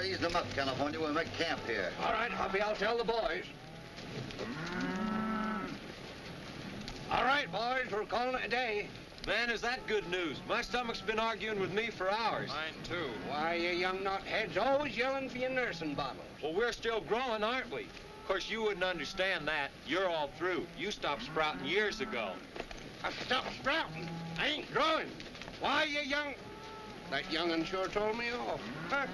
ease them up, California. We'll make camp here. All right, Hoppy, I'll tell the boys. All right, boys, we're calling it a day. Man, is that good news? My stomach's been arguing with me for hours. Mine, too. Why, you young knotheads always yelling for your nursing bottles. Well, we're still growing, aren't we? Of course, you wouldn't understand that. You're all through. You stopped sprouting years ago. I stopped sprouting. I ain't growing. Why, you young... That young'un sure told me off. Huh?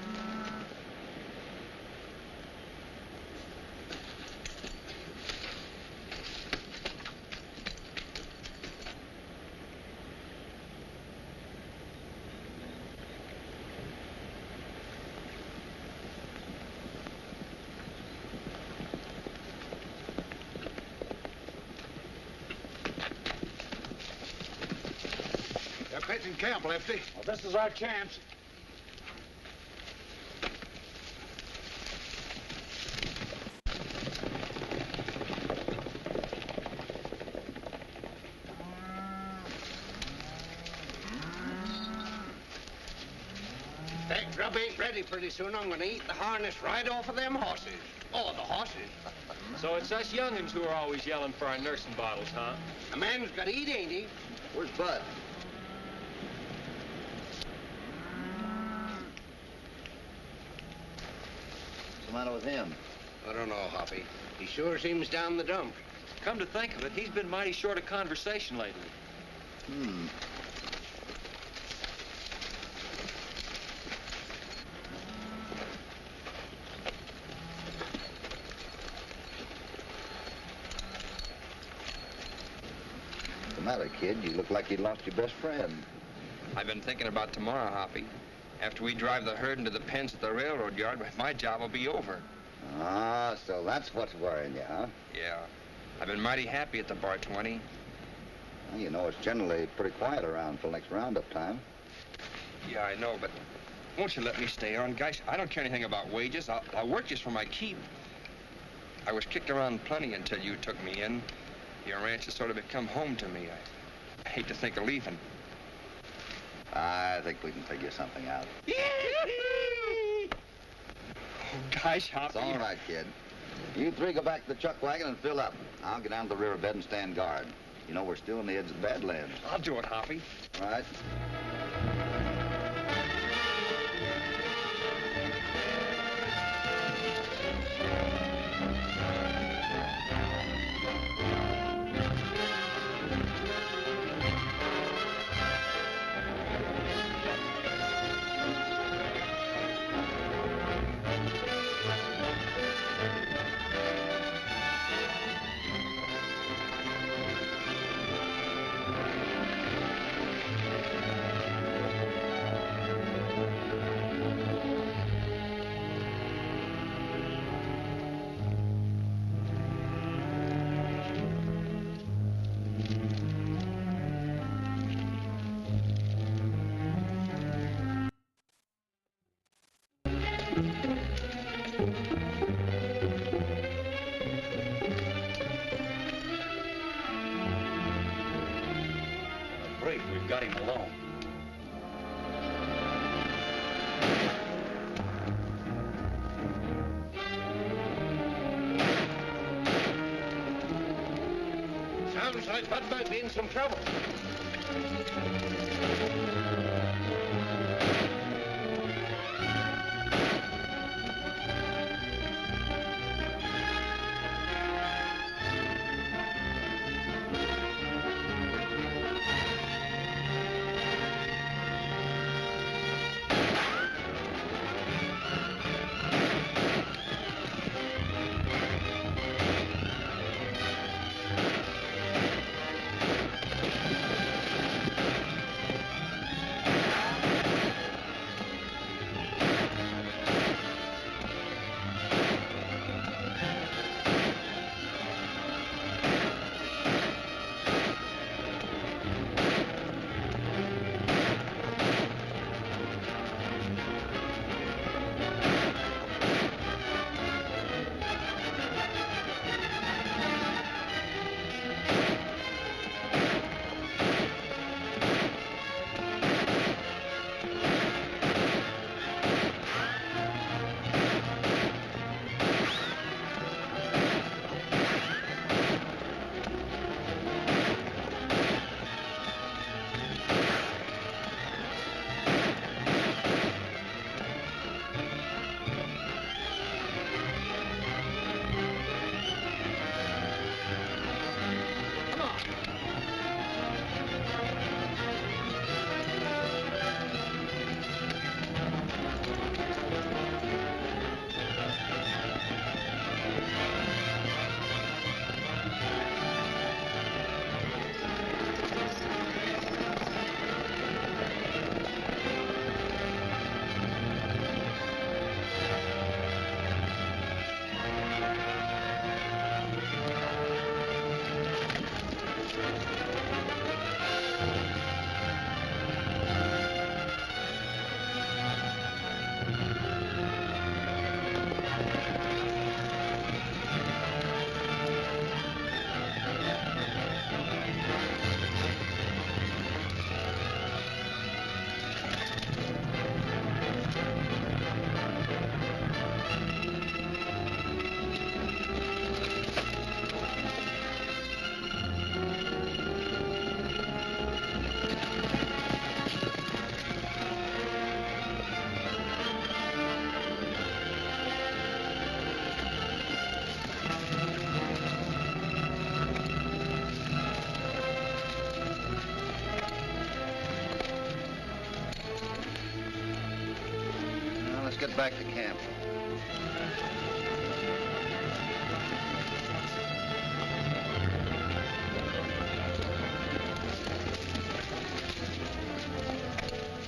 Pitching camp, Lefty. Well, this is our chance. That grub ain't ready pretty soon. I'm gonna eat the harness right off of them horses. Oh, the horses. So it's us young'uns who are always yelling for our nursing bottles, huh? A man's got to eat, ain't he? Where's Bud? What's the matter with him? I don't know, Hoppy. He sure seems down the dumps. Come to think of it, he's been mighty short of conversation lately. What's the matter, kid? You look like you lost your best friend. I've been thinking about tomorrow, Hoppy. After we drive the herd into the pens at the railroad yard, my job will be over. Ah, so that's what's worrying you, huh? Yeah. I've been mighty happy at the Bar 20. Well, you know, it's generally pretty quiet around till next roundup time. Yeah, I know, but won't you let me stay on? Guys, I don't care anything about wages. I'll work just for my keep. I was kicked around plenty until you took me in. Your ranch has sort of become home to me. I hate to think of leaving. I think we can figure something out. Oh, gosh, Hoppy. It's all right, kid. You three go back to the chuck wagon and fill up. I'll get down to the riverbed and stand guard. You know, we're still on the edge of the Badlands. I'll do it, Hoppy. All right. We've got him alone. Sounds like Bud might be in some trouble. get back to camp.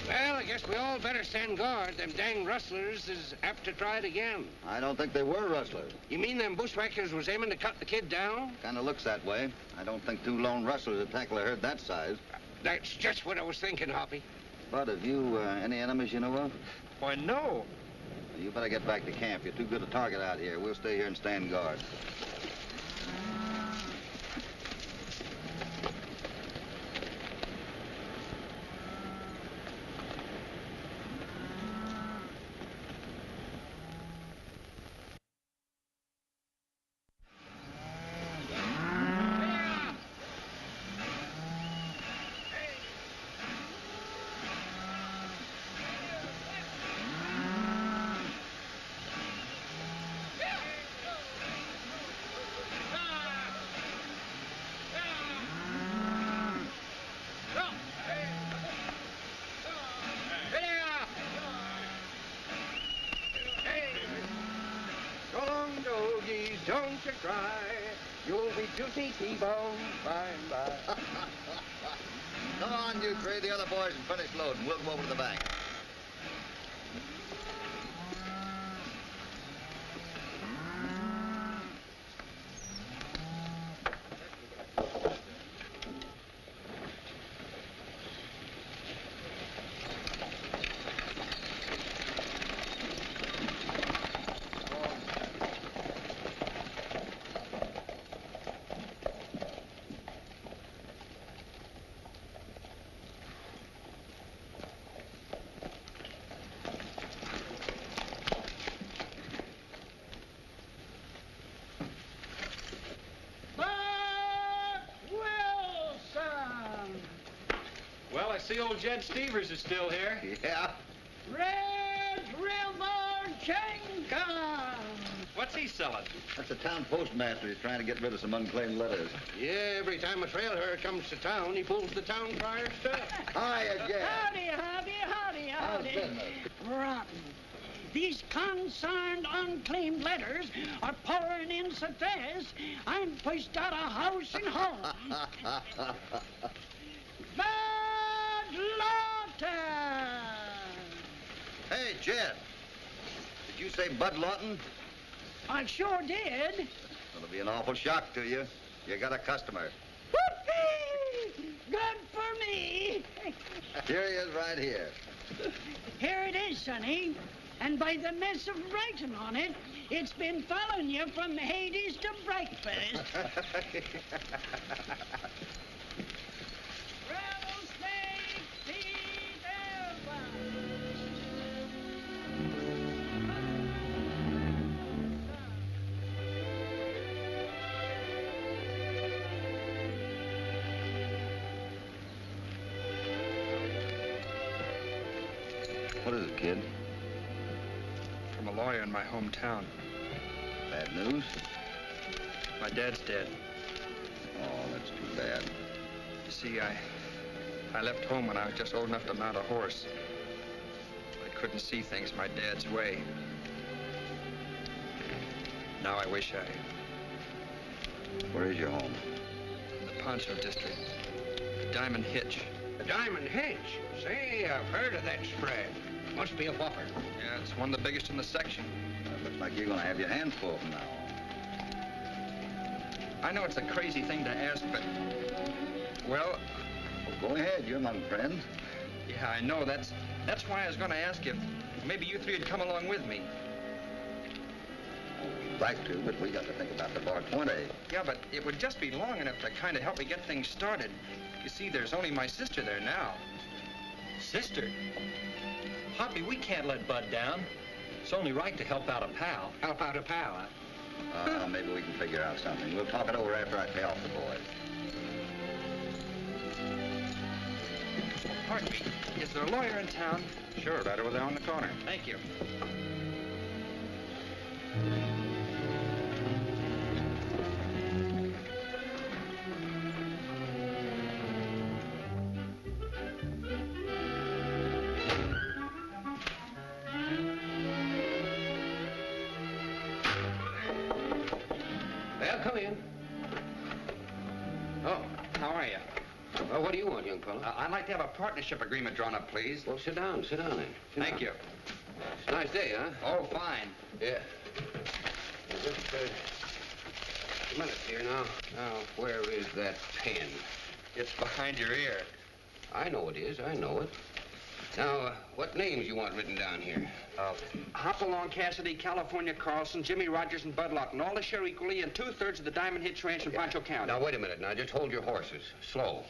Well, I guess we all better stand guard. Them dang rustlers is apt to try it again. I don't think they were rustlers. You mean them bushwhackers was aiming to cut the kid down? Kind of looks that way. I don't think two lone rustlers would tackle a herd that size. That's just what I was thinking, Hoppy. Bud, have you any enemies you know of? Why, no. You better get back to camp. You're too good a target out here. We'll stay here and stand guard. Don't you cry, you'll be juicy T-bone by and by. Come on, you three. The other boys can finish loading. We'll go over to the bank. Well, I see old Jed Stevers is still here. Yeah. Red River Jenga! What's he selling? That's the town postmaster. He's trying to get rid of some unclaimed letters. Yeah, every time a trail herd comes to town, he pulls the town crier stuff. Hiya, Jed. Howdy, howdy. How's business? Rotten. These concerned unclaimed letters are pouring in so fast, I'm pushed out of house and home. Bad Lawton! Hey, Jed. Did you say Bud Lawton? I sure did. It'll be an awful shock to you. You got a customer. Whoopee! Good for me. Here he is right here. Here it is, Sonny. And by the mess of writing on it, it's been following you from Hades to breakfast. Rattlesnake Pete What is it, kid? From a lawyer in my hometown. Bad news? My dad's dead. Oh, that's too bad. You see, I left home when I was just old enough to mount a horse. I couldn't see things my dad's way. Now I wish I... Where is your home? In the Poncho district. The Diamond Hitch. The Diamond Hitch. Say, I've heard of that spread. Must be a whopper. Yeah, it's one of the biggest in the section. Looks like you're going to have your hands full from now on. I know it's a crazy thing to ask, but... Well, Well, go ahead. You're among friends. yeah, I know. That's why I was going to ask if maybe you three would come along with me. We'd like to, but we got to think about the Bar 20. Yeah, but it would just be long enough to kind of help me get things started. You see, there's only my sister there now. Sister? Hoppy, we can't let Bud down. It's only right to help out a pal. Help out a pal, huh? Maybe we can figure out something. We'll talk it over after I pay off the boys. Pardon me, is there a lawyer in town? Sure, right over there on the corner. Thank you. come in. Oh, how are you? Well, what do you want, young fellow? I'd like to have a partnership agreement drawn up, please. Well, sit down then. Thank you. It's a nice day, huh? Oh, fine. Yeah. Just a minute here now. Now, where is that pen? It's behind your ear. I know it is. I know it. Now, what names you want written down here? Hopalong Cassidy, California Carlson, Jimmy Rogers, and Bud Lawton. All to share equally in 2/3 of the Diamond Hitch Ranch in Pancho County. Now, wait a minute. Now, just hold your horses. Slow.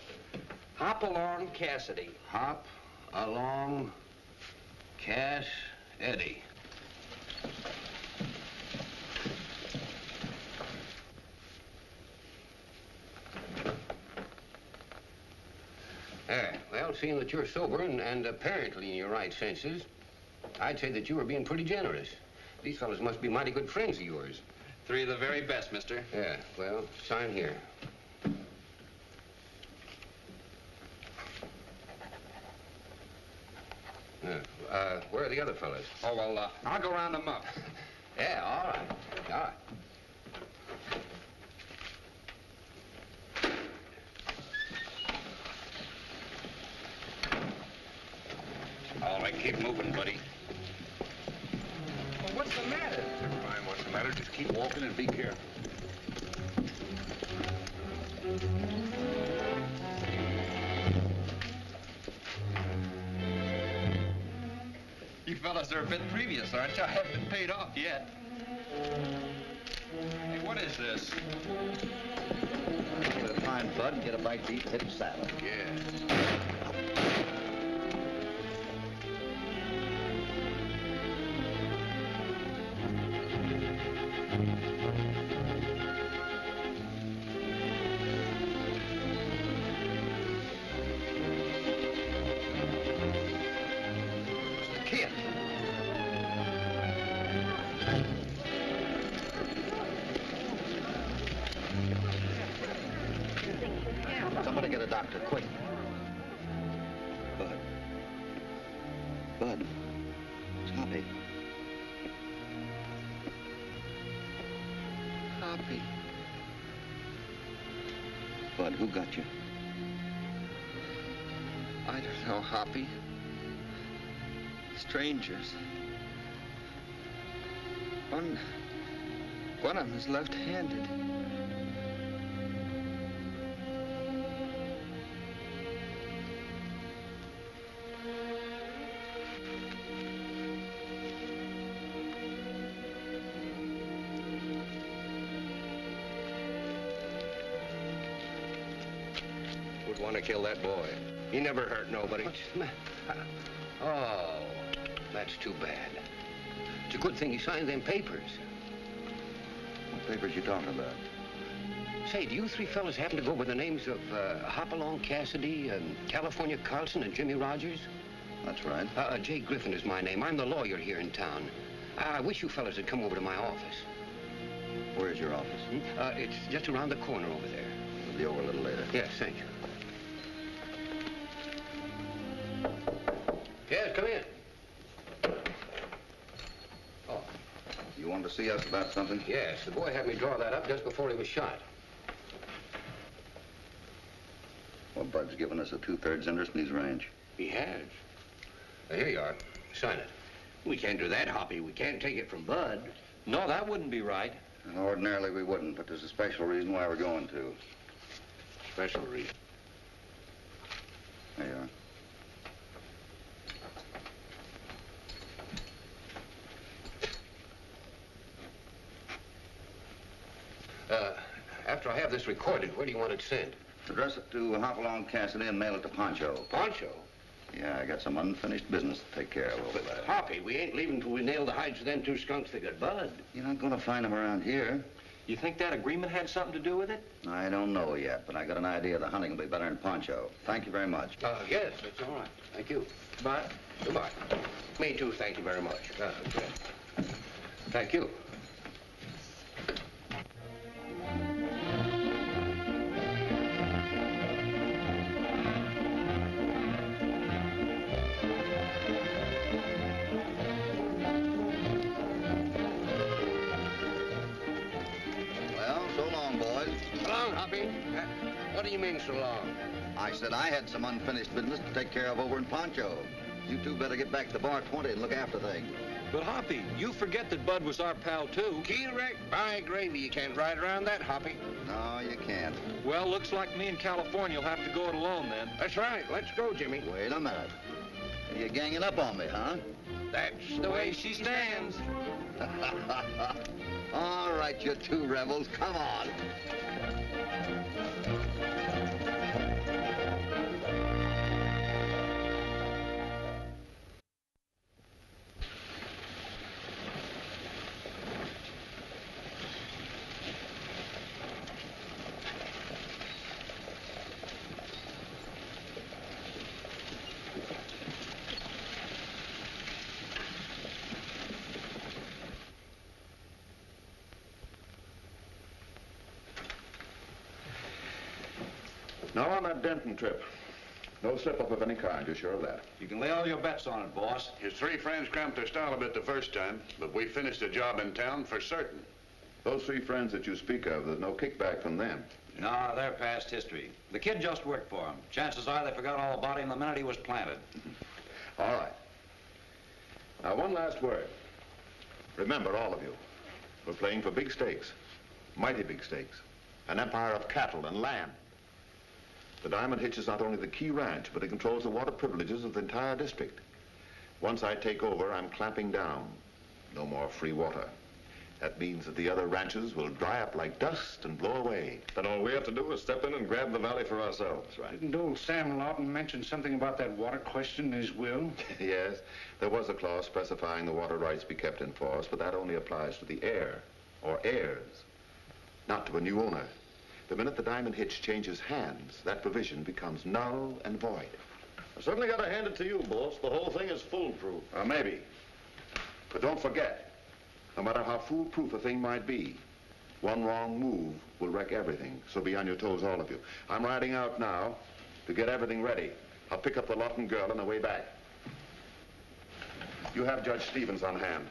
Hopalong Cassidy. Hop along Cass Eddie. Well, seeing that you're sober and apparently in your right senses, I'd say that you were being pretty generous. These fellas must be mighty good friends of yours. 3 of the very best, mister. Yeah, well, sign here. Where are the other fellas? Oh, well, I'll go round them up. Yeah, all right. All right. All right, keep moving, buddy. Well, what's the matter? Never mind what's the matter. Just keep walking and be careful. You fellas are a bit previous, aren't you? I haven't been paid off yet. Hey, what is this? We'll find Bud and get a bite to eat and hit his saddle. Yeah. Somebody get a doctor, quick. Bud. Bud. It's Hoppy. Hoppy. Bud, who got you? I don't know, Hoppy. Strangers. One of them is left-handed. Would want to kill that boy. He never hurt nobody. What's the matter? Oh, that's too bad. It's a good thing he signed them papers. What papers you talking about? Say, do you 3 fellas happen to go by the names of Hopalong Cassidy, California Carlson, and Jimmy Rogers? That's right. Jay Griffin is my name. I'm the lawyer here in town. I wish you fellas had come over to my office. Where's your office? It's just around the corner over there. We'll be over a little later. Yes, thank you. Yes, come in. Oh. You wanted to see us about something? Yes, the boy had me draw that up just before he was shot. Well, Bud's given us a 2/3 interest in his ranch. He has. Here you are. Sign it. We can't do that, Hoppy. We can't take it from Bud. No, that wouldn't be right. And ordinarily we wouldn't, but there's a special reason why we're going to. Special reason. There you are. After I have this recorded, where do you want it sent? Address it to Hopalong Cassidy and mail it to Pancho. Pancho? Yeah, I got some unfinished business to take care of over there. Hoppy, we ain't leaving till we nail the hides of them 2 skunks that got Bud. You're not going to find them around here. You think that agreement had something to do with it? I don't know yet, but I got an idea the hunting will be better in Pancho. Thank you very much. Yes, that's all right. Thank you. But Goodbye. Me too, thank you very much. Okay. Thank you. Well, so long, you in so long? I said I had some unfinished business to take care of over in Poncho. You two better get back to Bar 20 and look after things. But, Hoppy, you forget that Bud was our pal, too. Keel wreck? By gravy, you can't ride around that, Hoppy. No, you can't. Well, looks like me and California will have to go it alone, then. That's right. Let's go, Jimmy. Wait a minute. You're ganging up on me, huh? That's the way she stands. All right, you two rebels, come on. Now on that Denton trip, no slip-up of any kind, you're sure of that? You can lay all your bets on it, boss. His three friends cramped their style a bit the first time, but we finished the job in town for certain. Those three friends that you speak of, there's no kickback from them. No, they're past history. The kid just worked for him. Chances are they forgot all about him the minute he was planted. All right. Now, one last word. Remember, all of you, we're playing for big stakes, mighty big stakes, an empire of cattle and land. The Diamond Hitch is not only the key ranch, but it controls the water privileges of the entire district. Once I take over, I'm clamping down. No more free water. That means that the other ranches will dry up like dust and blow away. Then all we have to do is step in and grab the valley for ourselves, right? Didn't old Sam Lawton mention something about that water question in his will? Yes, there was a clause specifying the water rights be kept in force, but that only applies to the heir, or heirs, not to a new owner. The minute the Diamond Hitch changes hands, that provision becomes null and void. I certainly got to hand it to you, boss. The whole thing is foolproof. Maybe. But don't forget, no matter how foolproof a thing might be, one wrong move will wreck everything. So be on your toes, all of you. I'm riding out now to get everything ready. I'll pick up the Lawton girl on the way back. You have Judge Stevens on hand.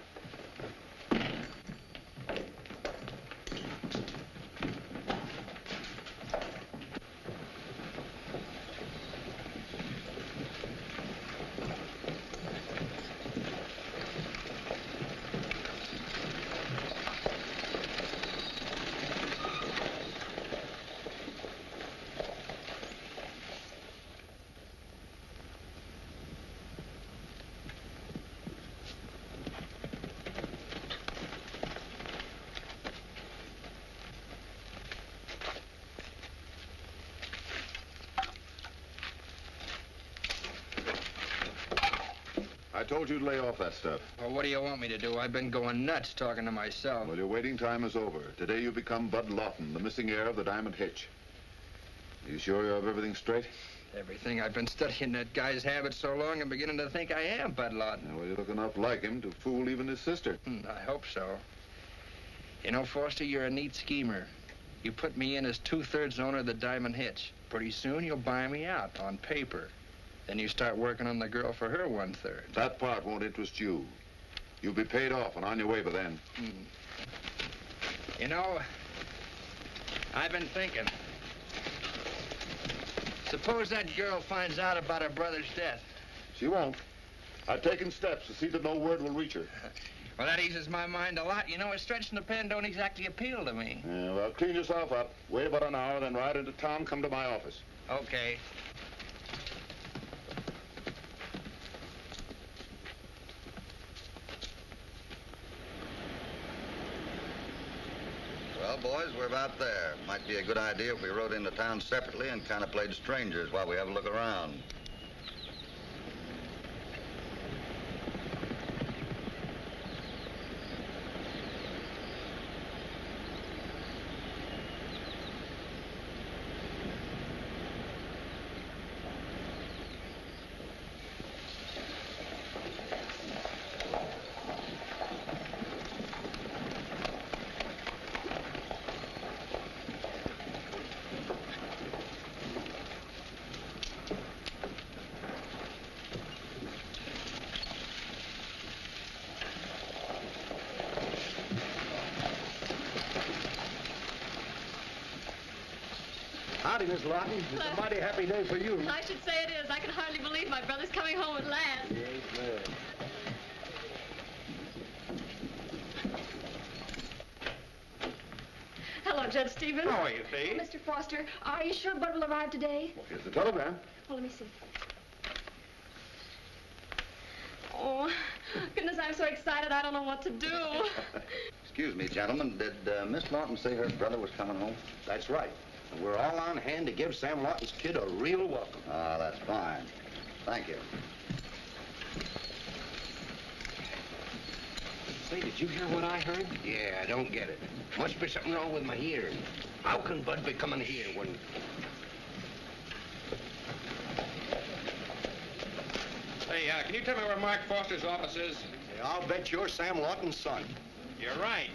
I told you to lay off that stuff. Well, what do you want me to do? I've been going nuts talking to myself. Well, your waiting time is over. Today you become Bud Lawton, the missing heir of the Diamond Hitch. You sure you have everything straight? Everything. I've been studying that guy's habits so long, I'm beginning to think I am Bud Lawton. Well, you look enough like him to fool even his sister. I hope so. You know, Foster, you're a neat schemer. You put me in as 2/3 owner of the Diamond Hitch. Pretty soon you'll buy me out on paper. Then you start working on the girl for her 1/3. That part won't interest you. You'll be paid off and on your way by then. You know, I've been thinking. Suppose that girl finds out about her brother's death. She won't. I've taken steps to see that no word will reach her. Well, that eases my mind a lot. You know, a stretch in the pen don't exactly appeal to me. Yeah, well, clean yourself up. Wait about an hour, then ride into town, come to my office. Okay. Well, boys, we're about there. Might be a good idea if we rode into town separately and kind of played strangers while we have a look around. Howdy, Miss Lawton. It's a mighty happy day for you. I should say it is. I can hardly believe my brother's coming home at last. Yes, ma'am. Hello, Judge Stevens. How are you, Faye? Mr. Foster, are you sure Bud will arrive today? Well, here's the telegram. Well, let me see. Oh, goodness, I'm so excited I don't know what to do. Excuse me, gentlemen. Did Miss Lawton say her brother was coming home? That's right. And we're all on hand to give Sam Lawton's kid a real welcome. Ah, that's fine. Thank you. Say, did you hear what I heard? Yeah, I don't get it. Must be something wrong with my hearing. How can Bud be coming here when... Hey, can you tell me where Mark Foster's office is? Hey, I'll bet you're Sam Lawton's son. You're right.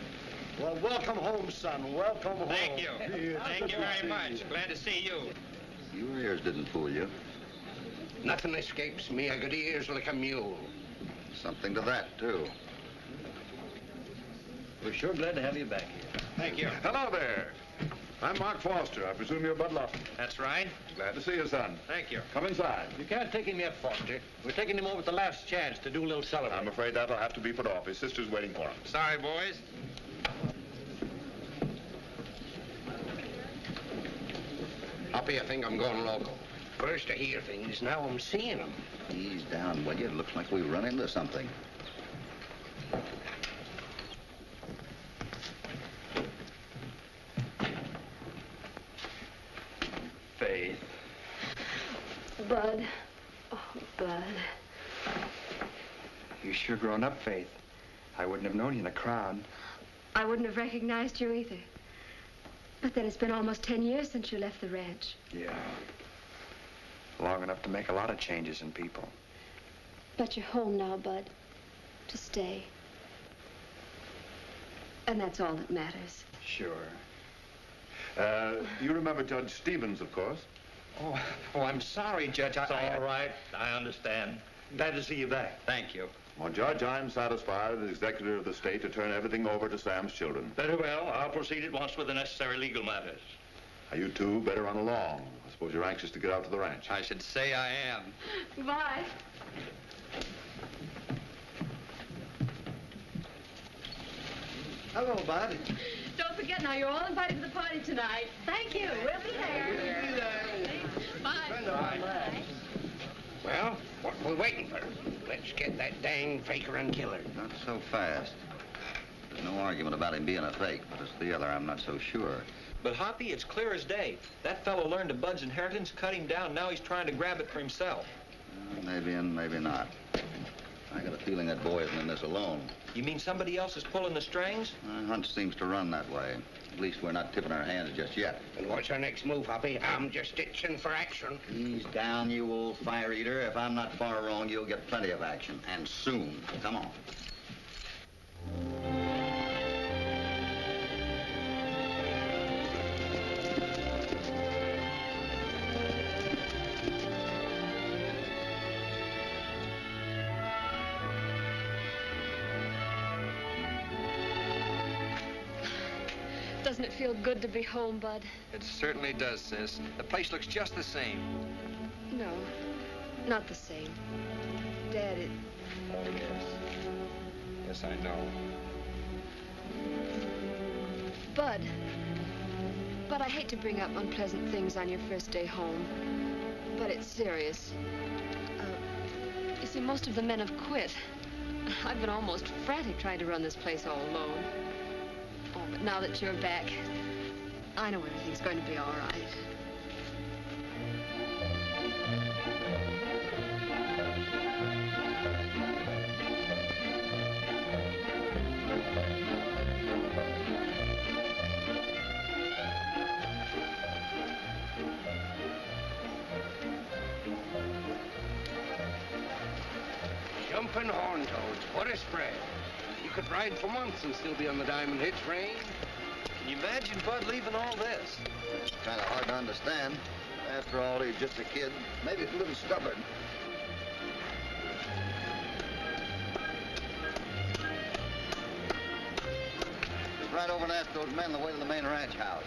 Well, welcome home, son. Welcome home. Thank you. Thank you very much. Glad to see you. Your ears didn't fool you. Nothing escapes me. I got ears like a mule. Something to that, too. We're sure glad to have you back here. Thank you. Hello there. I'm Mark Foster. I presume you're Bud Lawton. That's right. Glad to see you, son. Thank you. Come inside. You can't take him yet, Foster. We're taking him over at the last chance to do a little celebrating. I'm afraid that'll have to be put off. His sister's waiting for him. Sorry, boys. Hoppy, I think I'm going local. First I hear things, now I'm seeing them. Ease down, will you? It looks like we run into something. Faith. Bud. Oh, Bud. You sure grown up, Faith. I wouldn't have known you in a crowd. I wouldn't have recognized you either. But then it's been almost 10 years since you left the ranch. Yeah. Long enough to make a lot of changes in people. But you're home now, Bud. To stay. And that's all that matters. Sure. You remember Judge Stevens, of course. Oh, I'm sorry, Judge. It's all right. I understand. Glad to see you back. Thank you. Well, Judge, I'm satisfied as executor of the state to turn everything over to Sam's children. Very well. I'll proceed at once with the necessary legal matters. Now, you two better run along. I suppose you're anxious to get out to the ranch. I should say I am. Goodbye. Hello, Bud. Don't forget now, you're all invited to the party tonight. Thank you. We'll be there. Bye. Well, what are we waiting for? Let's get that dang faker and killer. Not so fast. There's no argument about him being a fake, but as to the other, I'm not so sure. But, Hoppy, it's clear as day. That fellow learned of Bud's inheritance, cut him down, now he's trying to grab it for himself. Maybe and maybe not. I got a feeling that boy isn't in this alone. You mean somebody else is pulling the strings? My hunch seems to run that way. At least we're not tipping our hands just yet. And what's our next move, Hoppy? I'm just itching for action. Ease down, you old fire eater. If I'm not far wrong, you'll get plenty of action. And soon. Come on. Doesn't it feel good to be home, Bud? It certainly does, sis. The place looks just the same. No, not the same. Dad, it... Oh, yes. Yes, I know. Bud, I hate to bring up unpleasant things on your first day home, but it's serious. You see, most of the men have quit. I've been almost frantic trying to run this place all alone. Oh, but now that you're back, I know everything's going to be all right. Jumping horn toads, what a spread. You could ride for months and still be on the Diamond Hitch range. Can you imagine Bud leaving all this? It's kind of hard to understand. After all, he's just a kid. Maybe a little stubborn. Just ride over and ask those men the way to the main ranch house.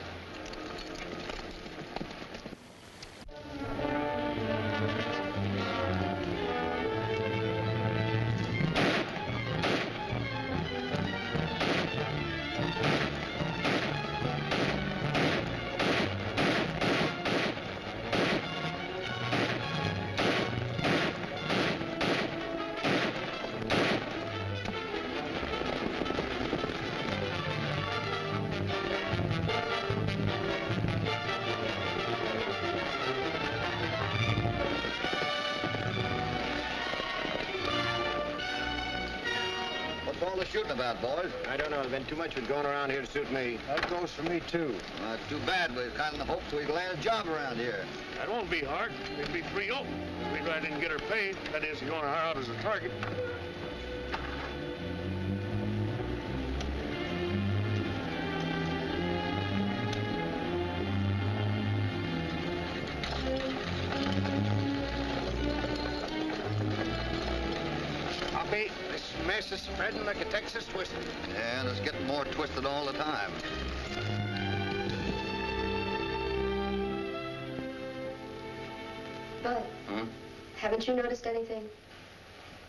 shooting about, boys? I don't know. There's been too much of it going around here to suit me. That goes for me, too. Too bad. We kind of hoped we could land a job around here. That won't be hard. It'll be 3-0. We go ahead and get her paid. That is, you're going to hire out as a target. Hoppy, this mess is spreading like a Texas twister. Yeah, and it's getting more twisted all the time. Bud, haven't you noticed anything?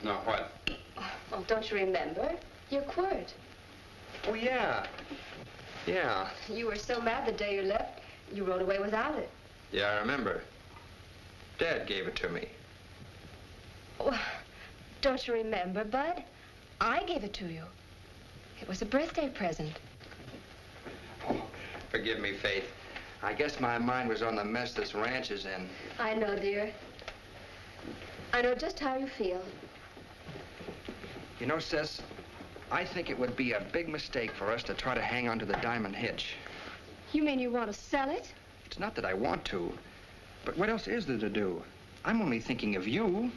No, what? Oh, don't you remember? Your quirt. Oh, yeah. Yeah. You were so mad the day you left, you rode away without it. Yeah, I remember. Dad gave it to me. Oh, don't you remember, Bud? I gave it to you. It was a birthday present. Oh, forgive me, Faith. I guess my mind was on the mess this ranch is in. I know, dear. I know just how you feel. You know, Sis, I think it would be a big mistake for us to try to hang on to the diamond hitch. You mean you want to sell it? It's not that I want to, but what else is there to do? I'm only thinking of you.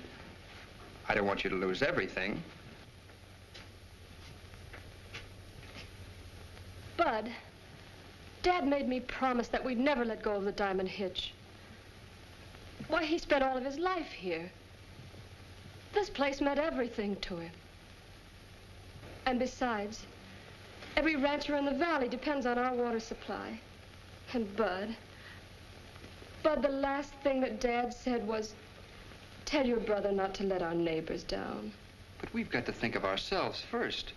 I don't want you to lose everything. Bud, Dad made me promise that we'd never let go of the diamond hitch. Why, he spent all of his life here. This place meant everything to him. And besides, every rancher in the valley depends on our water supply. And Bud, the last thing that Dad said was, tell your brother not to let our neighbors down. But we've got to think of ourselves first.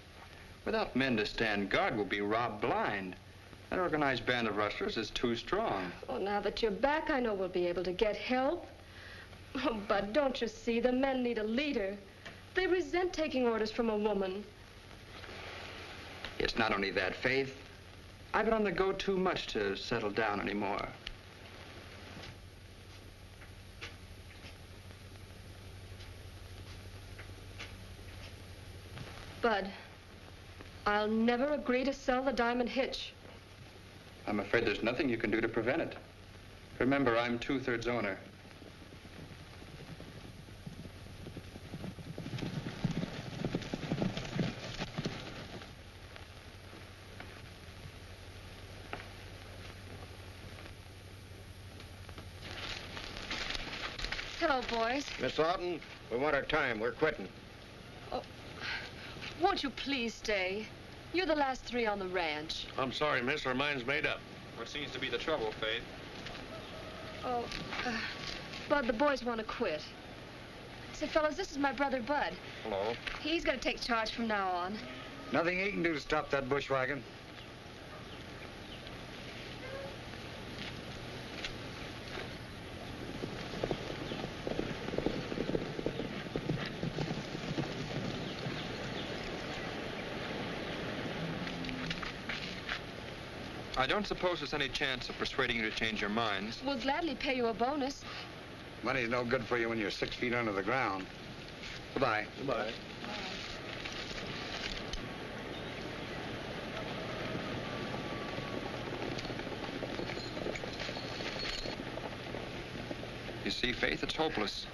Without men to stand guard, we'll be robbed blind. An organized band of rustlers is too strong. Oh, now that you're back, I know we'll be able to get help. Oh, Bud, don't you see? The men need a leader. They resent taking orders from a woman. It's not only that, Faith. I've been on the go too much to settle down anymore. Bud, I'll never agree to sell the diamond hitch. I'm afraid there's nothing you can do to prevent it. Remember, I'm 2/3 owner. Hello, boys. Miss Lawton, we want our time. We're quitting. Oh, won't you please stay? You're the last 3 on the ranch. I'm sorry, miss. Our mind's made up. What seems to be the trouble, Faith? Oh, Bud, the boys want to quit. Say, fellas, this is my brother, Bud. Hello. He's going to take charge from now on. Nothing he can do to stop that bushwhacking. I don't suppose there's any chance of persuading you to change your minds. We'll gladly pay you a bonus. Money's no good for you when you're 6 feet under the ground. Goodbye. Goodbye. You see, Faith, it's hopeless.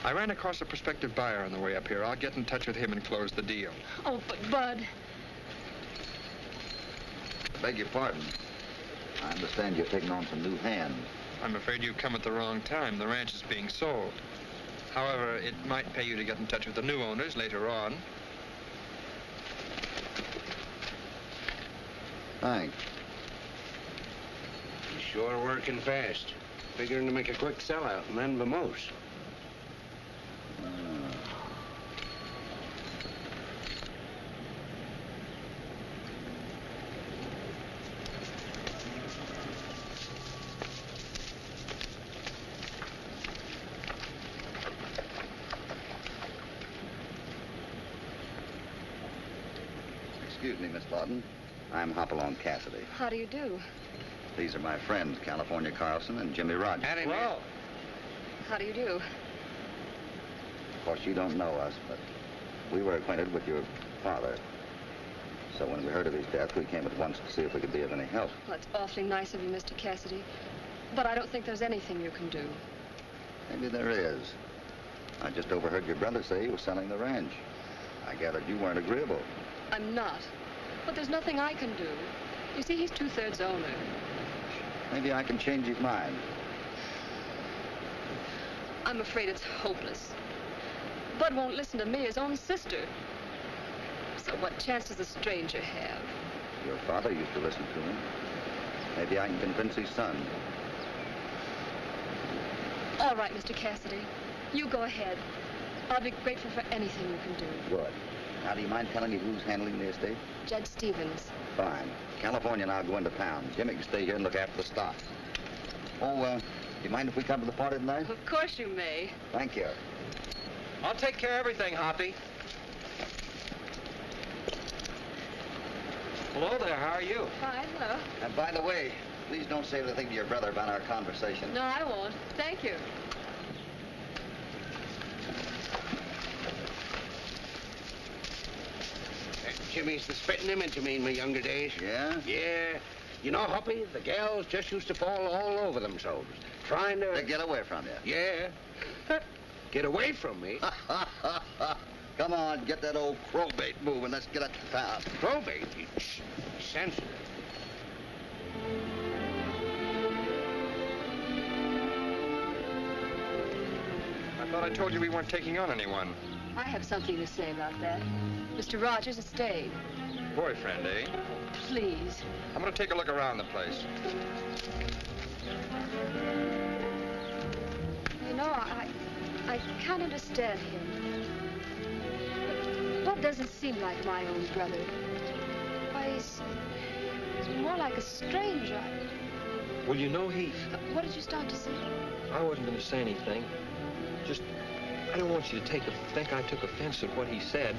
I ran across a prospective buyer on the way up here. I'll get in touch with him and close the deal. Oh, but Bud. Beg your pardon. I understand you're taking on some new hands. I'm afraid you've come at the wrong time. The ranch is being sold. However, it might pay you to get in touch with the new owners later on. Thanks. You're sure working fast. Figuring to make a quick sellout and then vamoose. Excuse me, Miss Lawton. I'm Hopalong Cassidy. How do you do? These are my friends, California Carlson and Jimmy Rogers. How do you do? Of course, you don't know us, but We were acquainted with your father. So when we heard of his death, we came at once to see if we could be of any help. Well, that's awfully nice of you, Mr. Cassidy. But I don't think there's anything you can do. Maybe there is. I just overheard your brother say he was selling the ranch. I gathered you weren't agreeable. I'm not. But there's nothing I can do. You see, he's 2/3 owner. Maybe I can change his mind. I'm afraid it's hopeless. Bud won't listen to me, his own sister. So what chance does a stranger have? Your father used to listen to him. Maybe I can convince his son. All right, Mr. Cassidy. You go ahead. I'll be grateful for anything you can do. Good. Now, do you mind telling me who's handling the estate? Judge Stevens. Fine. California and I'll go into town. Jimmy can stay here and look after the stock. Oh, do you mind if we come to the party tonight? Of course you may. Thank you. I'll take care of everything, Hoppy. Hello there, how are you? Fine, hello. And by the way, please don't say anything to your brother about our conversation. No, I won't. Thank you. Jimmy's the spitting image of me in my younger days. Yeah? Yeah. You know, Hoppy, the gals just used to fall all over themselves, trying to... They get away from you. Yeah. Get away from me? Come on, get that old crowbait moving. Let's get up to town. Crowbait? Sensitive. I thought I told you we weren't taking on anyone. I have something to say about that. Mr. Rogers is staying. Boyfriend, eh? Please. I'm gonna take a look around the place. You know, I can't understand him. But Bud doesn't seem like my own brother. Why, he's more like a stranger. Well, you know, What did you start to say? I wasn't going to say anything. Just, I don't want you to think I took offense at what he said.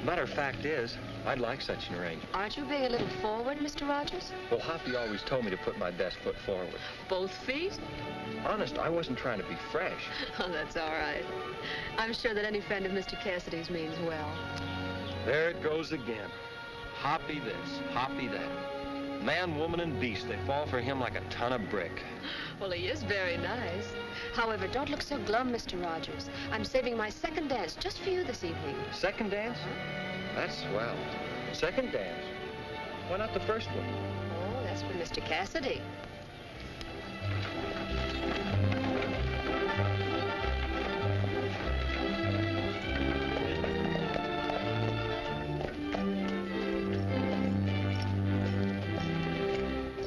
Matter of fact is, I'd like such an arrangement. Aren't you being a little forward, Mr. Rogers? Well, Hoppy always told me to put my best foot forward. Both feet? Honest, I wasn't trying to be fresh. Oh, that's all right. I'm sure that any friend of Mr. Cassidy's means well. There it goes again. Hoppy this, Hoppy that. Man, woman, and beast, they fall for him like a ton of brick. Well, he is very nice. However, don't look so glum, Mr. Rogers. I'm saving my second dance just for you this evening. Second dance? That's swell. Second dance? Why not the first one? Oh, that's for Mr. Cassidy.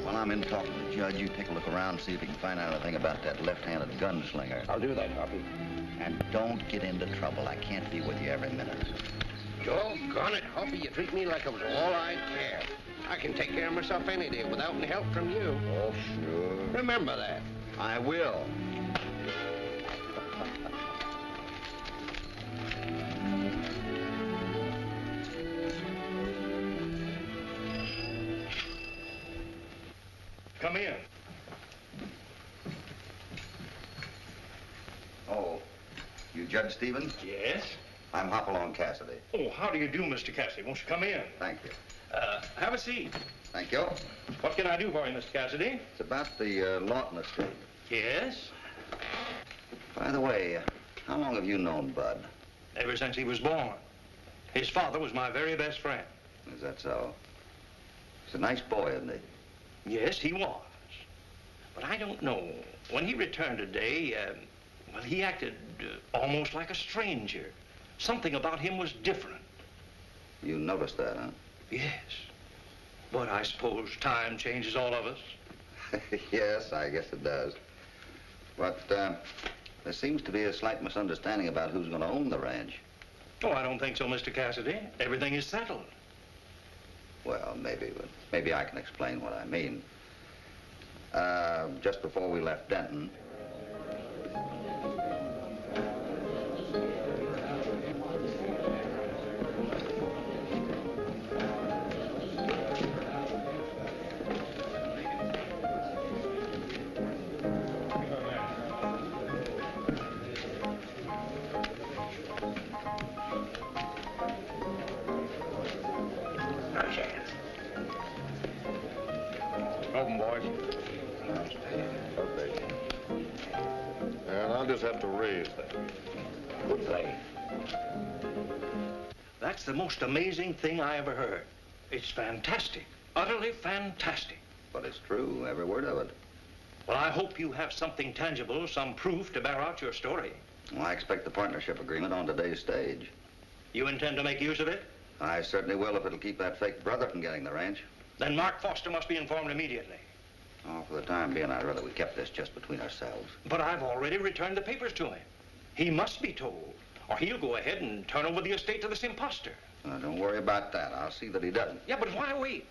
I'm in talking to the judge. You take a look around, see if you can find out anything about that left-handed gunslinger. I'll do that, Hoppy. And don't get into trouble. I can't be with you every minute. Doggone it, Hoppy. You treat me like it was all I care. I can take care of myself any day without any help from you. Oh, sure. Remember that. I will. Come in. Oh, you Judge Stevens? Yes? I'm Hopalong Cassidy. Oh, how do you do, Mr. Cassidy? Won't you come in? Thank you. Have a seat. Thank you. What can I do for you, Mr. Cassidy? It's about the Lawton estate. Yes? By the way, how long have you known Bud? Ever since he was born. His father was my very best friend. Is that so? He's a nice boy, isn't he? Yes, he was. But I don't know. When he returned today, well, he acted almost like a stranger. Something about him was different. You noticed that, huh? Yes. But I suppose time changes all of us. Yes, I guess it does. But there seems to be a slight misunderstanding about who's going to own the ranch. Oh, I don't think so, Mr. Cassidy. Everything is settled. Well, maybe, but maybe I can explain what I mean. Just before we left Denton, Well, I'll just have to raise that. Good play. That's the most amazing thing I ever heard. It's fantastic. Utterly fantastic. But it's true, every word of it. Well, I hope you have something tangible, some proof to bear out your story. Well, I expect the partnership agreement on today's stage. You intend to make use of it? I certainly will if it'll keep that fake brother from getting the ranch. Then Mark Foster must be informed immediately. Oh, for the time being, I'd rather we kept this just between ourselves. But I've already returned the papers to him. He must be told, or he'll go ahead and turn over the estate to this imposter. Don't worry about that. I'll see that he doesn't. Yeah, but why wait?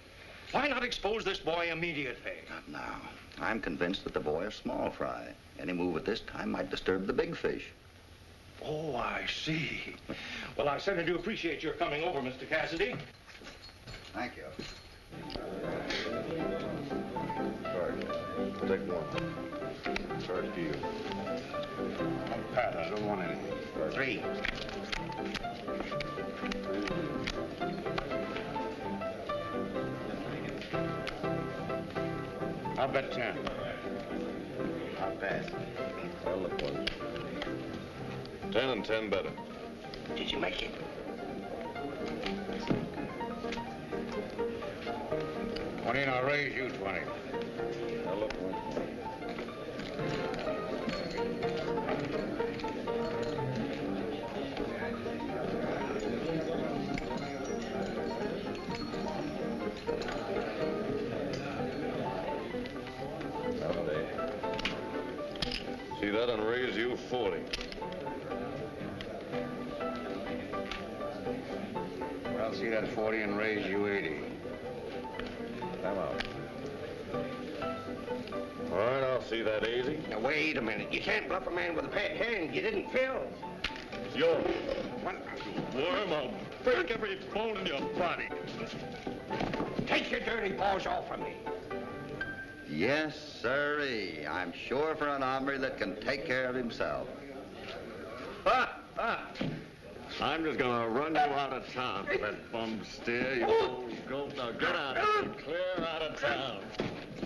Why not expose this boy immediately? Not now. I'm convinced that the boy is small fry. Any move at this time might disturb the big fish. Oh, I see. Well, I certainly do appreciate your coming over, Mr. Cassidy. Thank you. Sorry. Take one. Sorry to you. Pat, I don't want anything. 3. I'll bet 10. I'll pass. I'll look one. 10 and 10 better. Did you make it? $20, I'll raise you 20. I'll look one. See that and raise you 40. I'll see that 40 and raise you 80. Come out. All right, I'll see that 80. Now, wait a minute. You can't bluff a man with a pat hand. You didn't fill. It's yours. What? Worm, I'll break every bone in your body. Take your dirty paws off of me. Yes, sirree. I'm sure for an hombre that can take care of himself. Ha! Ha! I'm just gonna run you out of town, that bum steer, you old goat. Now get out of here. Clear out of town.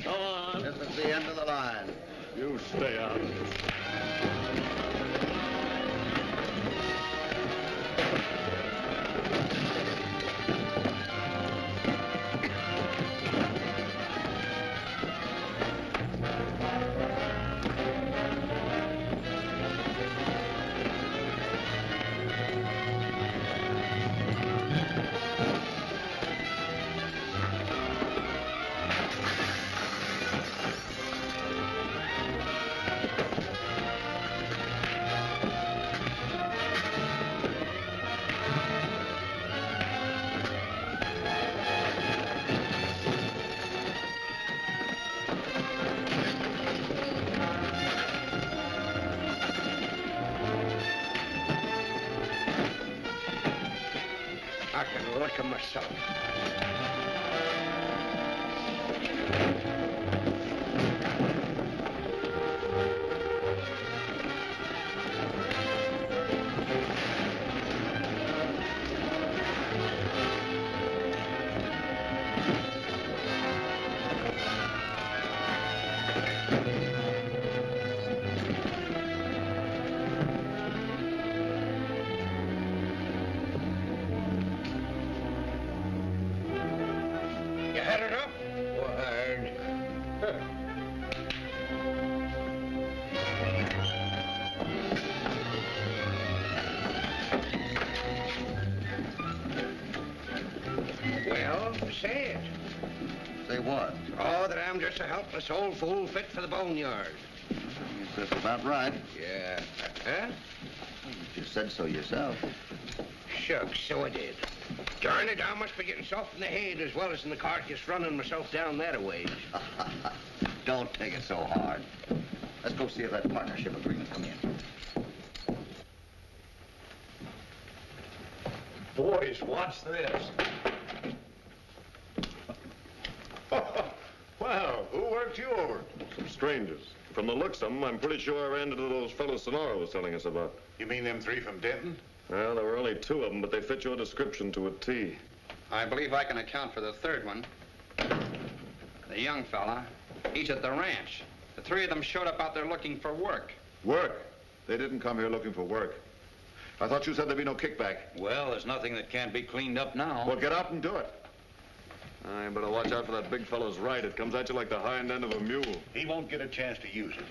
Go on. This is the end of the line. You stay out of this. I can lick 'em myself. You had it up? Word. Well, say it. Say what? Oh, that I'm just a helpless old fool fit for the boneyard. That's about right. Yeah. Huh? You said so yourself. Shucks, so I did. Darn it, I must be getting soft in the head as well as in the cart, just running myself down that a ways. Don't take it so hard. Let's go see if that partnership agreement come in. Boys, watch this. Wow, who worked you over? Some strangers. From the looks of them, I'm pretty sure I ran into those fellows Sonora was telling us about. You mean them 3 from Denton? Well, there were only 2 of them, but they fit your description to a T. I believe I can account for the third one. The young fella. He's at the ranch. The 3 of them showed up out there looking for work. Work? They didn't come here looking for work. I thought you said there'd be no kickback. Well, there's nothing that can't be cleaned up now. Well, get out and do it. I better watch out for that big fellow's right. It comes at you like the hind end of a mule. He won't get a chance to use it.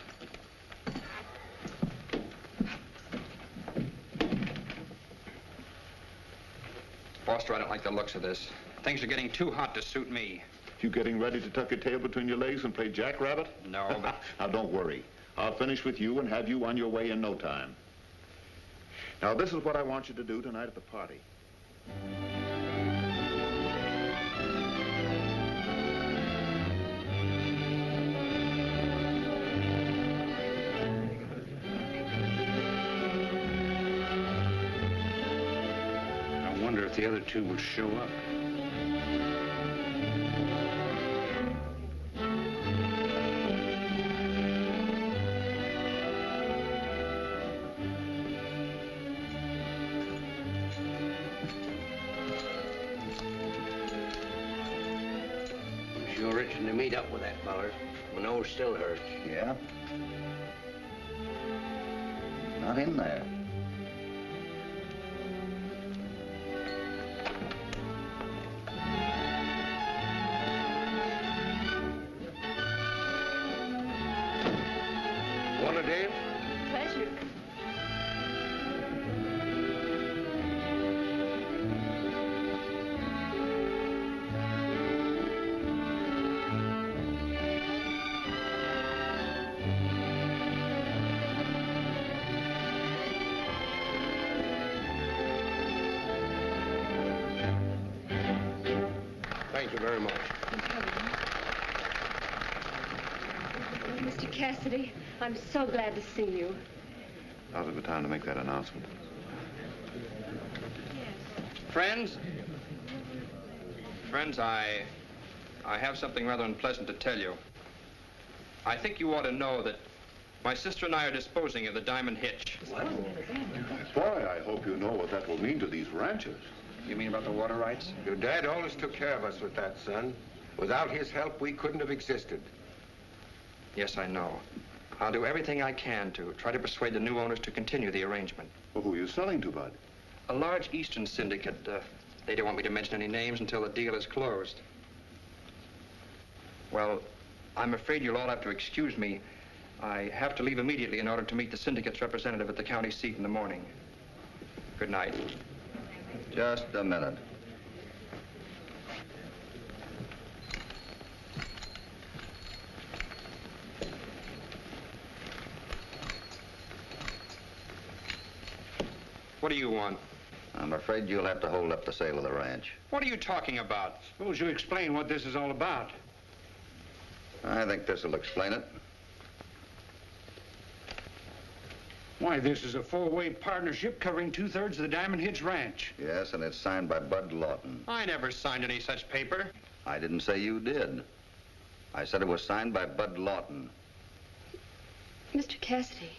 Foster, I don't like the looks of this. Things are getting too hot to suit me. You getting ready to tuck your tail between your legs and play jackrabbit? No, but... Now, don't worry. I'll finish with you and have you on your way in no time. Now, this is what I want you to do tonight at the party. I wonder if the other two will show up. Sure itching to meet up with that feller. My nose still hurts. Yeah? Not in there. Want a dance? Pleasure. Thank you very much. Mr. Cassidy, I'm so glad to see you. Now's a good time to make that announcement. Friends? Friends, I have something rather unpleasant to tell you. I think you ought to know that my sister and I are disposing of the Diamond Hitch. What? Boy, I hope you know what that will mean to these ranchers. You mean about the water rights? Your dad always took care of us with that, son. Without his help, we couldn't have existed. Yes, I know. I'll do everything I can to try to persuade the new owners to continue the arrangement. Well, who are you selling to, Bud? A large eastern syndicate. They don't want me to mention any names until the deal is closed. Well, I'm afraid you'll all have to excuse me. I have to leave immediately in order to meet the syndicate's representative at the county seat in the morning. Good night. Just a minute. What do you want? I'm afraid you'll have to hold up the sale of the ranch. What are you talking about? Suppose you explain what this is all about. I think this will explain it. Why, this is a four-way partnership covering 2/3 of the Diamond Hitch Ranch. Yes, and it's signed by Bud Lawton. I never signed any such paper. I didn't say you did. I said it was signed by Bud Lawton. Mr. Cassidy,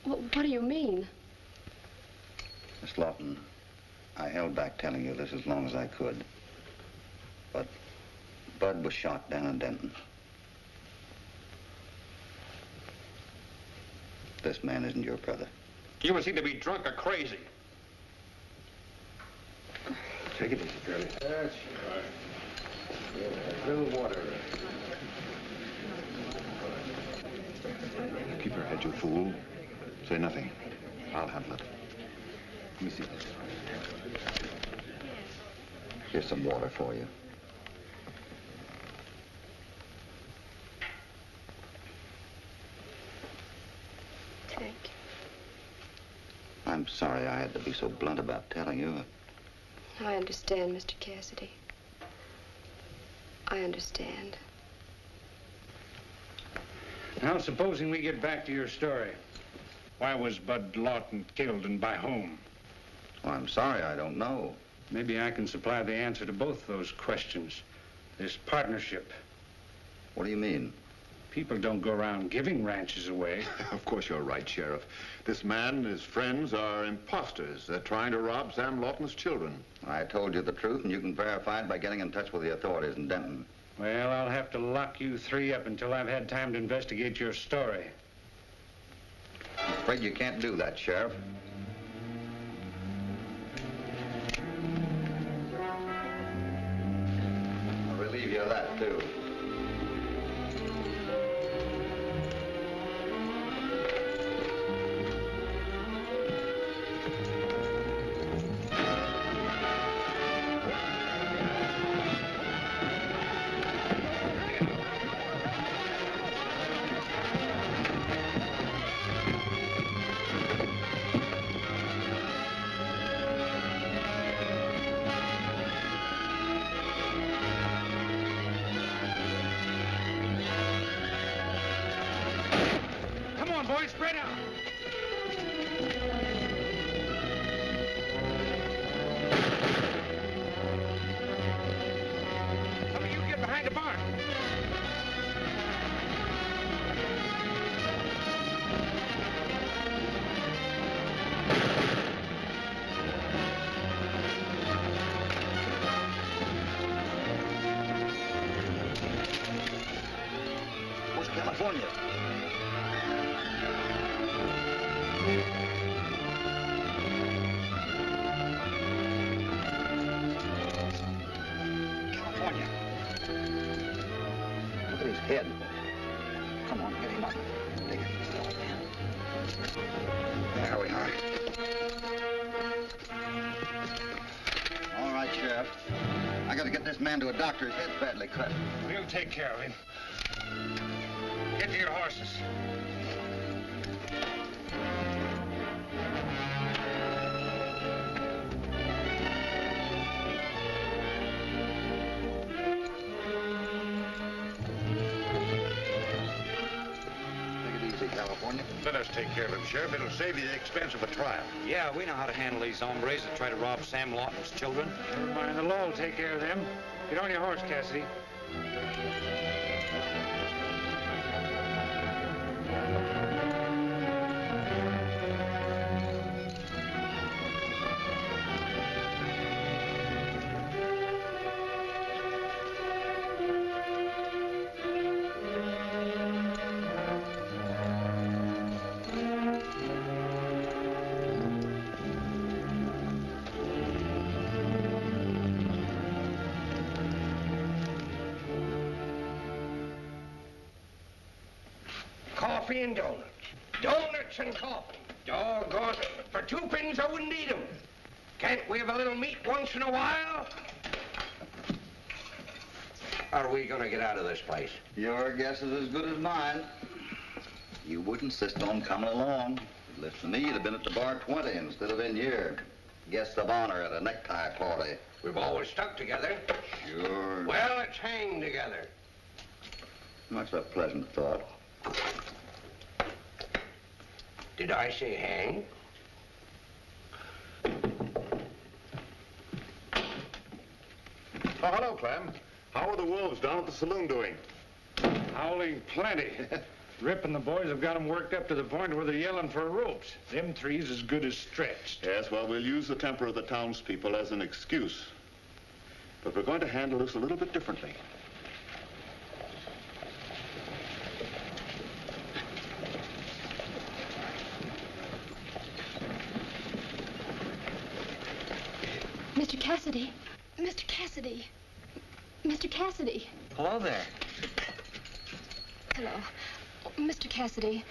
what do you mean? Miss Lawton, I held back telling you this as long as I could. But Bud was shot down in Denton. This man isn't your brother. You must either be drunk or crazy. Take it easy, Curly. That's right. Yeah, a little water. Keep your head, you fool. Say nothing. I'll handle it. Let me see this. Here's some water for you. Thank you. I'm sorry I had to be so blunt about telling you. I understand, Mr. Cassidy. I understand. Now, supposing we get back to your story. Why was Bud Lawton killed and by whom? Well, I'm sorry, I don't know. Maybe I can supply the answer to both those questions. This partnership. What do you mean? People don't go around giving ranches away. Of course you're right, Sheriff. This man and his friends are imposters. They're trying to rob Sam Lawton's children. I told you the truth, and you can verify it by getting in touch with the authorities in Denton. Well, I'll have to lock you three up until I've had time to investigate your story. Afraid you can't do that, Sheriff. I'll relieve you of that, too. Boys, spread out. Some of you get behind the barn. Where's California? Look at his head. Come on, get him up. Take it easy, old man. There we are. All right, Sheriff. I gotta get this man to a doctor. His head's badly cut. We'll take care of him. Get to your horses. California. Let us take care of him, Sheriff. It'll save you the expense of a trial. Yeah, we know how to handle these hombres that try to rob Sam Lawton's children. Never mind, the law will take care of them. Get on your horse, Cassidy. Coffee and donuts. Donuts and coffee. Doggone it. For 2 pennies, I wouldn't eat them. Can't we have a little meat once in a while? Are we going to get out of this place? Your guess is as good as mine. You would insist on coming along. Listen to me, you'd have been at the bar 20 instead of in here. Guest of honor at a necktie party. We've always stuck together. Sure. Well, let's hang together. Much a pleasant thought. Did I say hang? Oh, hello, Clem. How are the wolves down at the saloon doing? Howling plenty. Rip and the boys have got them worked up to the point where they're yelling for ropes. Them three's as good as stretched. Yes, well, we'll use the temper of the townspeople as an excuse. But we're going to handle this a little bit differently. Mr. Cassidy. Mr. Cassidy. Mr. Cassidy. Hello there. Hello. Mr. Cassidy,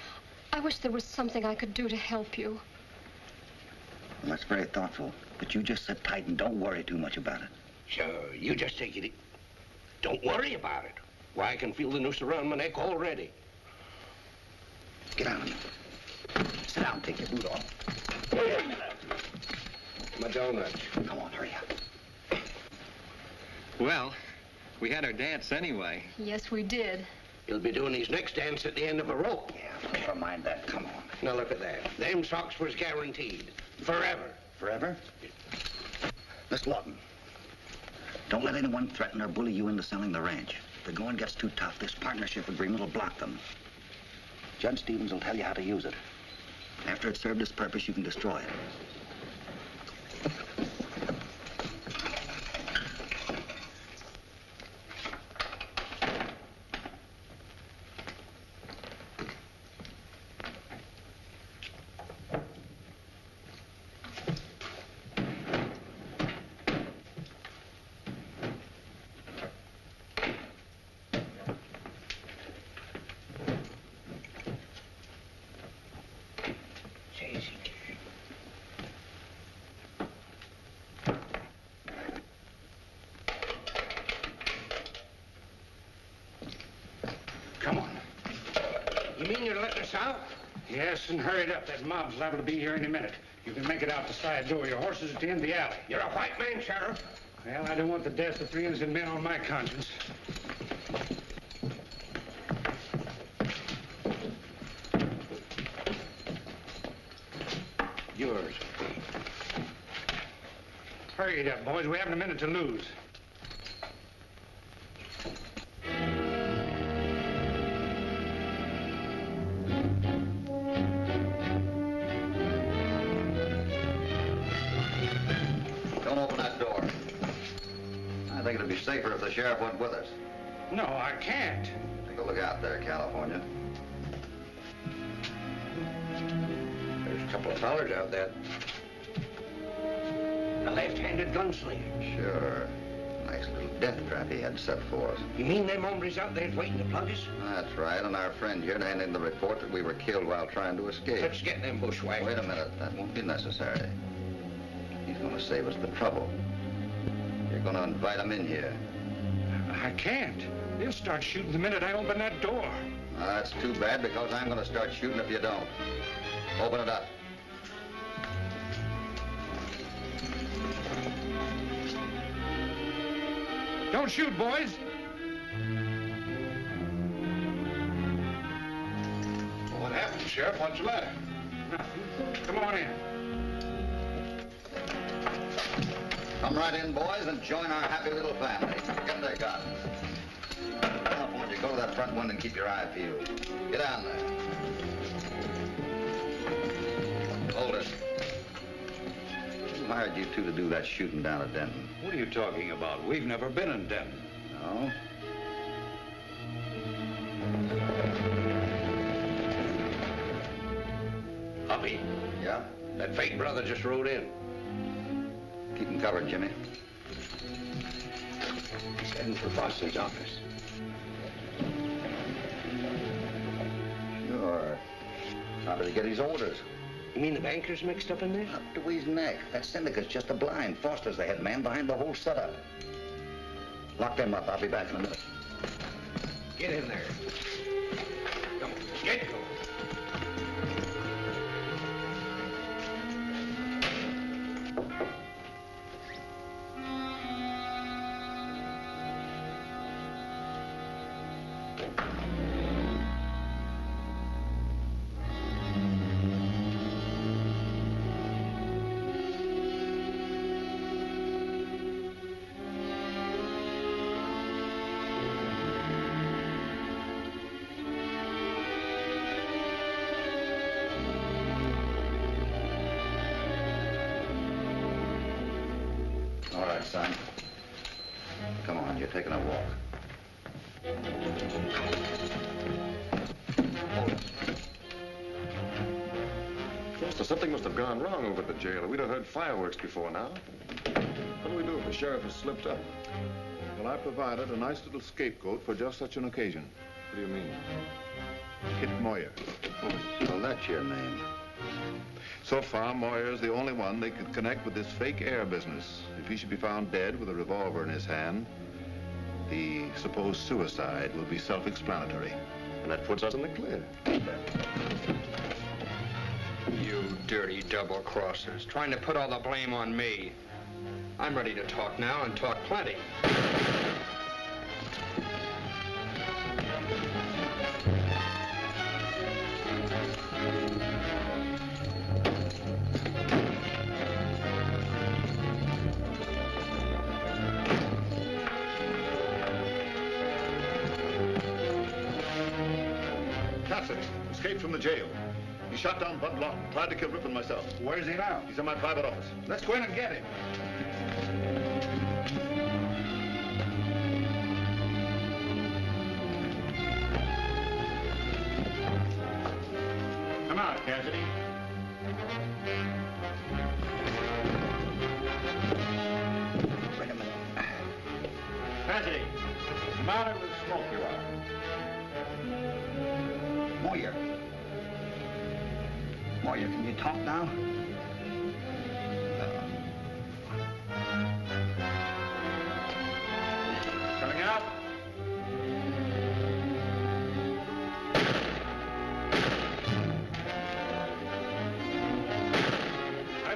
I wish there was something I could do to help you. Well, that's very thoughtful. But you just sit tight and don't worry too much about it. Sure, you just take it. Don't worry about it. Why, I can feel the noose around my neck already. Get down. Sit down, take your boot off. My donuts. Come on, hurry up. Well, we had our dance anyway. Yes, we did. He'll be doing his next dance at the end of a rope. Yeah, never mind that. Come on. Now look at that. Them socks was guaranteed. Forever. Forever? Miss Lawton, don't let anyone threaten or bully you into selling the ranch. If the going gets too tough, this partnership agreement will block them. Judge Stevens will tell you how to use it. After it's served its purpose, you can destroy it. on you to let us out? Yes, and hurry it up. That mob's liable to be here any minute. You can make it out the side door. Your horse is at the end of the alley. You're a white man, Sheriff. Well, I don't want the death of 3 innocent men on my conscience. Yours. Hurry it up, boys. We haven't a minute to lose. Don't open that door. I think it'd be safer if the sheriff went with us. No, I can't. Take a look out there, California. There's a couple of fellers out there. A left-handed gunslinger. Sure. Nice little death trap he had set for us. You mean them hombres out there's waiting to plug us? That's right, and our friend here to hand in the report that we were killed while trying to escape. Let's get them bushwhackers. Wait a minute, that won't be necessary. He's going to save us the trouble. You're going to invite him in here. I can't. They'll start shooting the minute I open that door. That's too bad, because I'm going to start shooting if you don't. Open it up. Don't shoot, boys. What happened, Sheriff? What's the matter? Nothing. Come on in. Come right in, boys, and join our happy little family. Get their guns. California, go to that front window and keep your eye peeled. Get down there. Hold it. Who hired you two to do that shooting down at Denton? What are you talking about? We've never been in Denton. No? Hoppy. Yeah? That fake brother just rode in. Keep him covered, Jimmy. He's heading for Boston's office. Sure. How did he get his orders? You mean the banker's mixed up in this? Up to his neck. That syndicate's just a blind. Foster's the head man behind the whole setup. Lock them up. I'll be back in a minute. Get in there. Come on, get going. All right, son. Come on, you're taking a walk. Foster, something must have gone wrong over at the jail. We'd have heard fireworks before now. What do we do if the sheriff has slipped up? Well, I provided a nice little scapegoat for just such an occasion. What do you mean? Kit Moyer. Well, that's your name. So far, Moyer's the only one they could connect with this fake air business. If he should be found dead with a revolver in his hand, the supposed suicide will be self-explanatory. And that puts us in the clear. You dirty double-crossers, trying to put all the blame on me. I'm ready to talk now and talk plenty. Cassidy escaped from the jail. He shot down Bud Lawton, tried to kill Rip and myself. Where's he now? He's in my private office. Let's go in and get him. Come out, Cassidy. Wait a minute. Cassidy, come out of the smoke you are. Moyer. Moyer, can you talk now? Coming out?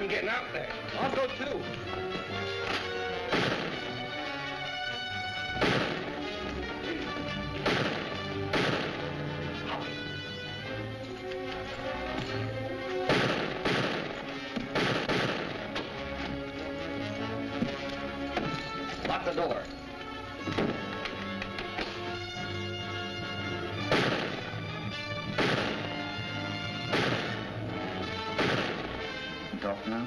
I'm getting out there. I'll go too. Lock the door. Talk now?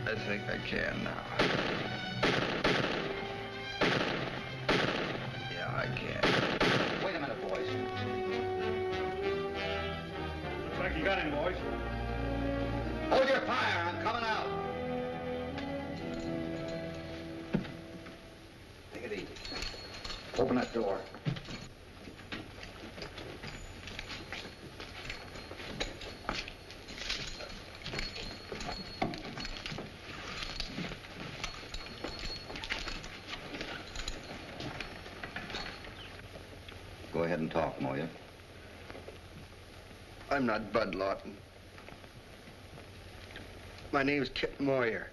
I think I can now. Yeah, I can. Wait a minute, boys. Looks like you got him, boys. Hold your fire. I'm coming out. Take it easy. Open that door. Go ahead and talk, Moya. I'm not Bud Lawton. My name's Kit Moyer.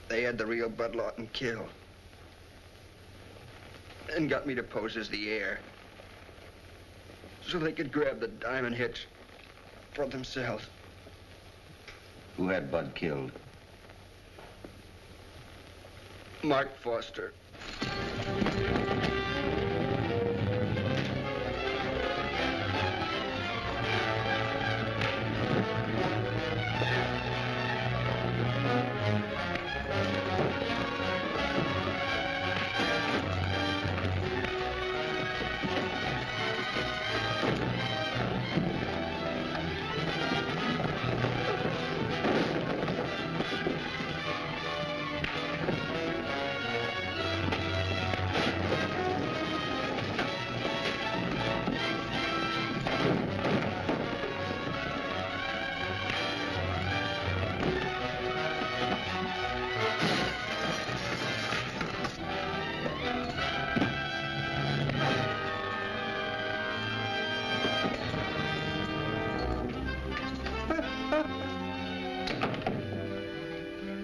They had the real Bud Lawton killed. And got me to pose as the heir. So they could grab the diamond hitch for themselves. Who had Bud killed? Mark Foster.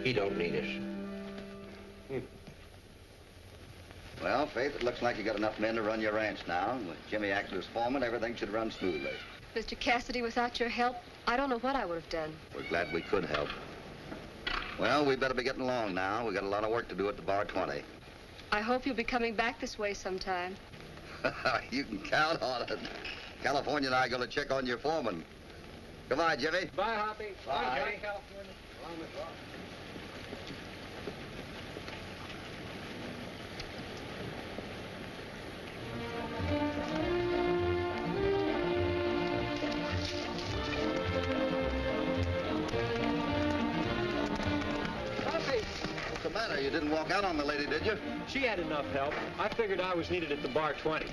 He don't need us. Well, Faith, it looks like you got enough men to run your ranch now. With Jimmy acting as foreman, everything should run smoothly. Mr. Cassidy, without your help, I don't know what I would have done. We're glad we could help. Well, we better be getting along now. We got a lot of work to do at the Bar 20. I hope you'll be coming back this way sometime. You can count on it. California and I are going to check on your foreman. Goodbye, Jimmy. Bye, Hoppy. Bye. Jimmy, California. What's the matter? You didn't walk out on the lady, did you? She had enough help. I figured I was needed at the Bar 20.